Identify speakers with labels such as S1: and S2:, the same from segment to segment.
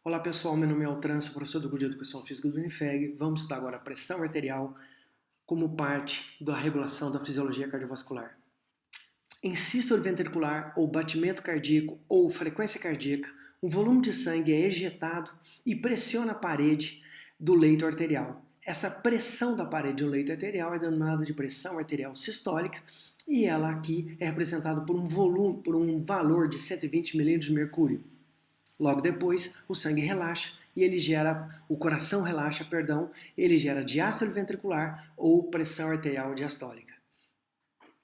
S1: Olá pessoal, meu nome é Altran, sou professor do curso de Educação Física do Unifeg. Vamos estudar agora a pressão arterial como parte da regulação da fisiologia cardiovascular. Em sístole ventricular, ou batimento cardíaco, ou frequência cardíaca, um volume de sangue é ejetado e pressiona a parede do leito arterial. Essa pressão da parede do leito arterial é denominada de pressão arterial sistólica e ela aqui é representada por um valor de 120 milímetros de mercúrio. Logo depois, o sangue relaxa e o coração relaxa, ele gera diástole ventricular ou pressão arterial diastólica.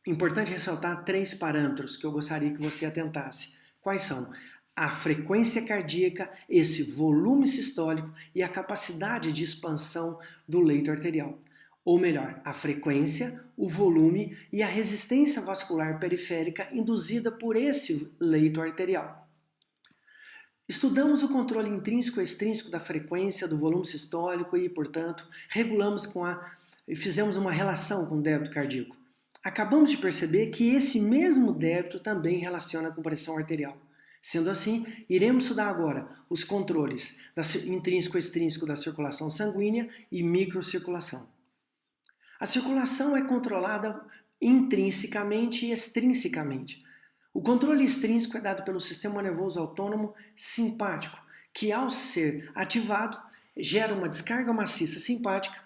S1: Importante ressaltar 3 parâmetros que eu gostaria que você atentasse. Quais são? A frequência cardíaca, esse volume sistólico e a capacidade de expansão do leito arterial. Ou melhor, a frequência, o volume e a resistência vascular periférica induzida por esse leito arterial. Estudamos o controle intrínseco e extrínseco da frequência do volume sistólico e, portanto, fizemos uma relação com o débito cardíaco. Acabamos de perceber que esse mesmo débito também relaciona com pressão arterial. Sendo assim, iremos estudar agora os controles intrínseco e extrínseco da circulação sanguínea e microcirculação. A circulação é controlada intrinsecamente e extrinsecamente. O controle extrínseco é dado pelo sistema nervoso autônomo simpático, que ao ser ativado gera uma descarga maciça simpática,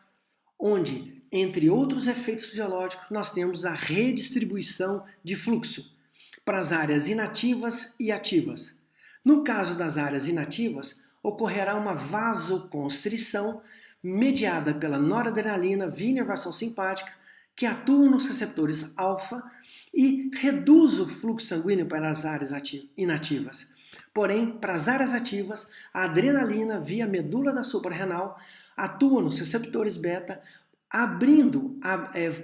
S1: onde, entre outros efeitos fisiológicos, nós temos a redistribuição de fluxo para as áreas inativas e ativas. No caso das áreas inativas, ocorrerá uma vasoconstrição mediada pela noradrenalina via inervação simpática, que atua nos receptores alfa e reduz o fluxo sanguíneo para as áreas inativas. Porém, para as áreas ativas, a adrenalina via medula da suprarrenal atua nos receptores beta,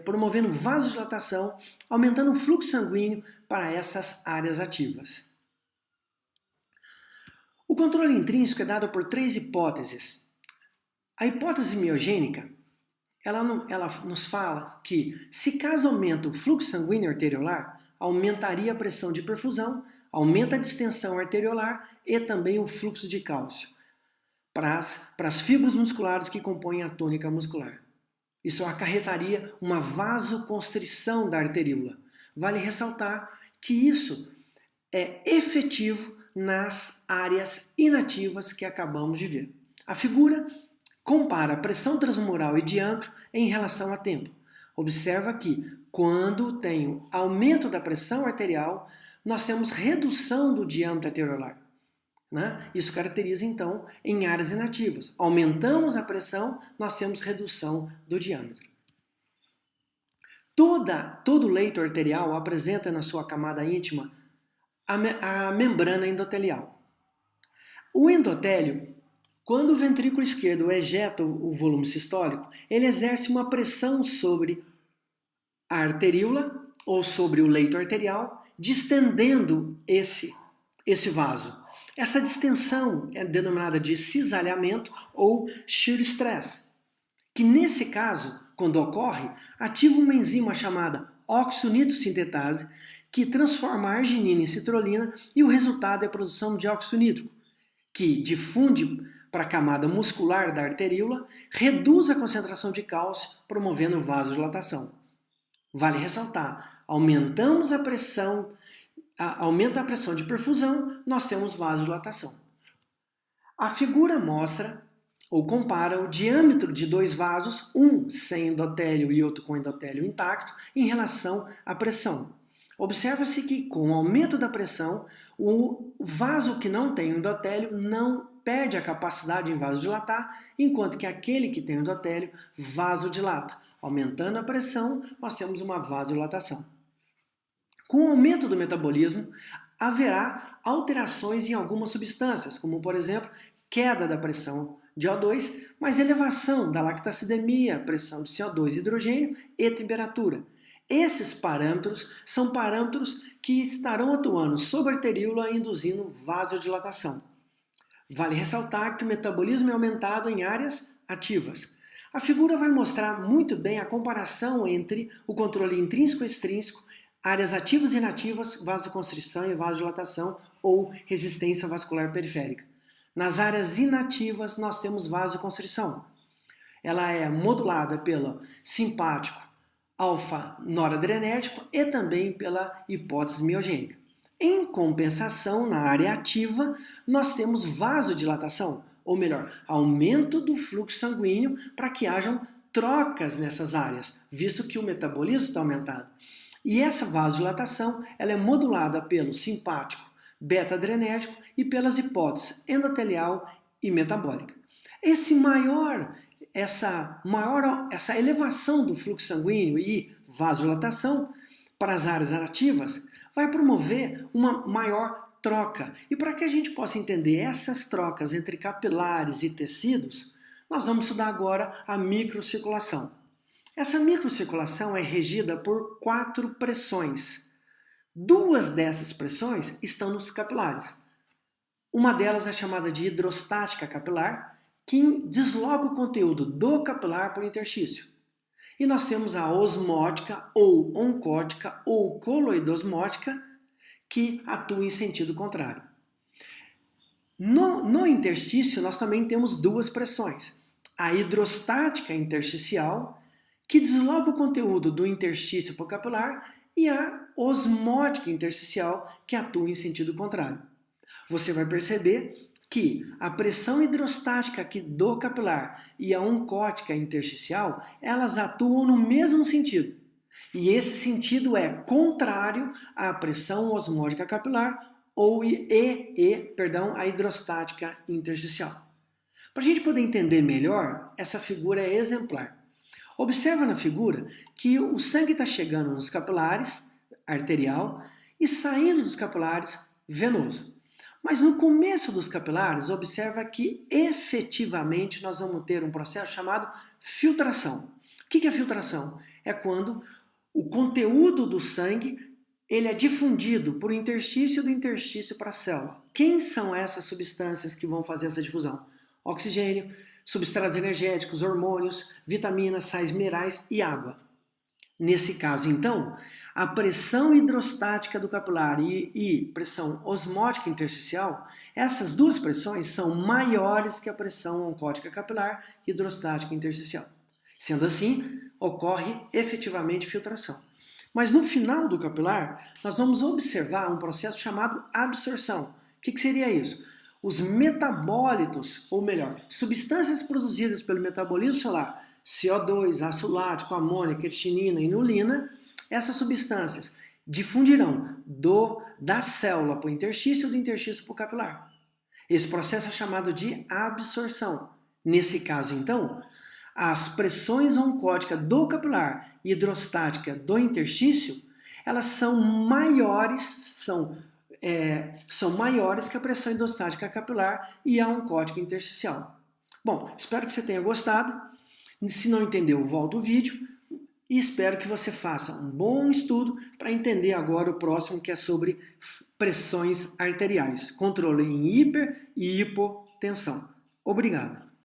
S1: promovendo vasodilatação, aumentando o fluxo sanguíneo para essas áreas ativas. O controle intrínseco é dado por 3 hipóteses. A hipótese miogênica ela nos fala que, se caso aumenta o fluxo sanguíneo arteriolar, aumentaria a pressão de perfusão, aumenta a distensão arteriolar e também o fluxo de cálcio para as fibras musculares que compõem a tônica muscular. Isso acarretaria uma vasoconstrição da arteríola. Vale ressaltar que isso é efetivo nas áreas inativas que acabamos de ver. A figura compara a pressão transmural e diâmetro em relação a tempo. Observa que, quando tem aumento da pressão arterial, nós temos redução do diâmetro arteriolar. Isso caracteriza, então, em áreas inativas. Aumentamos a pressão, nós temos redução do diâmetro. Todo leito arterial apresenta na sua camada íntima a membrana endotelial. O endotélio, quando o ventrículo esquerdo ejeta o volume sistólico, ele exerce uma pressão sobre a arteríola ou sobre o leito arterial, distendendo esse vaso. Essa distensão é denominada de cisalhamento ou shear stress, que nesse caso, quando ocorre, ativa uma enzima chamada oxonitrosintetase, que transforma a arginina em citrulina e o resultado é a produção de óxido nítrico, que difunde para a camada muscular da arteríola, reduz a concentração de cálcio, promovendo vasodilatação. Vale ressaltar, aumenta a pressão de perfusão, nós temos vasodilatação. A figura mostra ou compara o diâmetro de 2 vasos, um sem endotélio e outro com endotélio intacto, em relação à pressão. Observa-se que, com o aumento da pressão, o vaso que não tem endotélio não perde a capacidade em vasodilatar, enquanto que aquele que tem endotélio vasodilata. Aumentando a pressão, nós temos uma vasodilatação. Com o aumento do metabolismo, haverá alterações em algumas substâncias, como, por exemplo, queda da pressão de O2, mas elevação da lactacidemia, pressão de CO2 e hidrogênio e temperatura. Esses parâmetros são parâmetros que estarão atuando sobre a arteríola, induzindo vasodilatação. Vale ressaltar que o metabolismo é aumentado em áreas ativas. A figura vai mostrar muito bem a comparação entre o controle intrínseco e extrínseco, áreas ativas e inativas, vasoconstrição e vasodilatação ou resistência vascular periférica. Nas áreas inativas, nós temos vasoconstrição. Ela é modulada pelo simpático alfa-noradrenérgico e também pela hipótese miogênica. Em compensação, na área ativa, nós temos vasodilatação, ou melhor, aumento do fluxo sanguíneo para que hajam trocas nessas áreas, visto que o metabolismo está aumentado. E essa vasodilatação ela é modulada pelo simpático beta-adrenérgico e pelas hipóteses endotelial e metabólica. Essa elevação do fluxo sanguíneo e vasodilatação para as áreas ativas vai promover uma maior troca. E para que a gente possa entender essas trocas entre capilares e tecidos, nós vamos estudar agora a microcirculação. Essa microcirculação é regida por 4 pressões. 2 dessas pressões estão nos capilares. Uma delas é chamada de hidrostática capilar, que desloca o conteúdo do capilar por interstício. E nós temos a osmótica, ou oncótica, ou coloidosmótica, que atua em sentido contrário. No interstício, nós também temos 2 pressões. A hidrostática intersticial, que desloca o conteúdo do interstício para o capilar, e a osmótica intersticial, que atua em sentido contrário. Você vai perceber que a pressão hidrostática aqui do capilar e a oncótica intersticial, elas atuam no mesmo sentido. E esse sentido é contrário à pressão osmótica capilar ou a hidrostática intersticial. Para a gente poder entender melhor, essa figura é exemplar. Observa na figura que o sangue está chegando nos capilares, arterial, e saindo dos capilares, venoso. Mas no começo dos capilares, observa que efetivamente nós vamos ter um processo chamado filtração. O que é filtração? É quando o conteúdo do sangue ele é difundido por interstício do interstício para a célula. Quem são essas substâncias que vão fazer essa difusão? Oxigênio, substratos energéticos, hormônios, vitaminas, sais minerais e água. Nesse caso, então, a pressão hidrostática do capilar e pressão osmótica intersticial, essas 2 pressões são maiores que a pressão oncótica capilar e hidrostática intersticial. Sendo assim, ocorre efetivamente filtração. Mas no final do capilar, nós vamos observar um processo chamado absorção. O que seria isso? Os metabólitos, ou melhor, substâncias produzidas pelo metabolismo celular, CO2, ácido lático, amônia, creatinina e inulina, essas substâncias difundirão da célula para o interstício e do interstício para o capilar. Esse processo é chamado de absorção. Nesse caso, então, as pressões oncóticas do capilar e hidrostática do interstício, elas são maiores que a pressão hidrostática capilar e a oncótica intersticial. Bom, espero que você tenha gostado. Se não entendeu, volta o vídeo e espero que você faça um bom estudo para entender agora o próximo, que é sobre pressões arteriais, controle em hiper e hipotensão. Obrigado.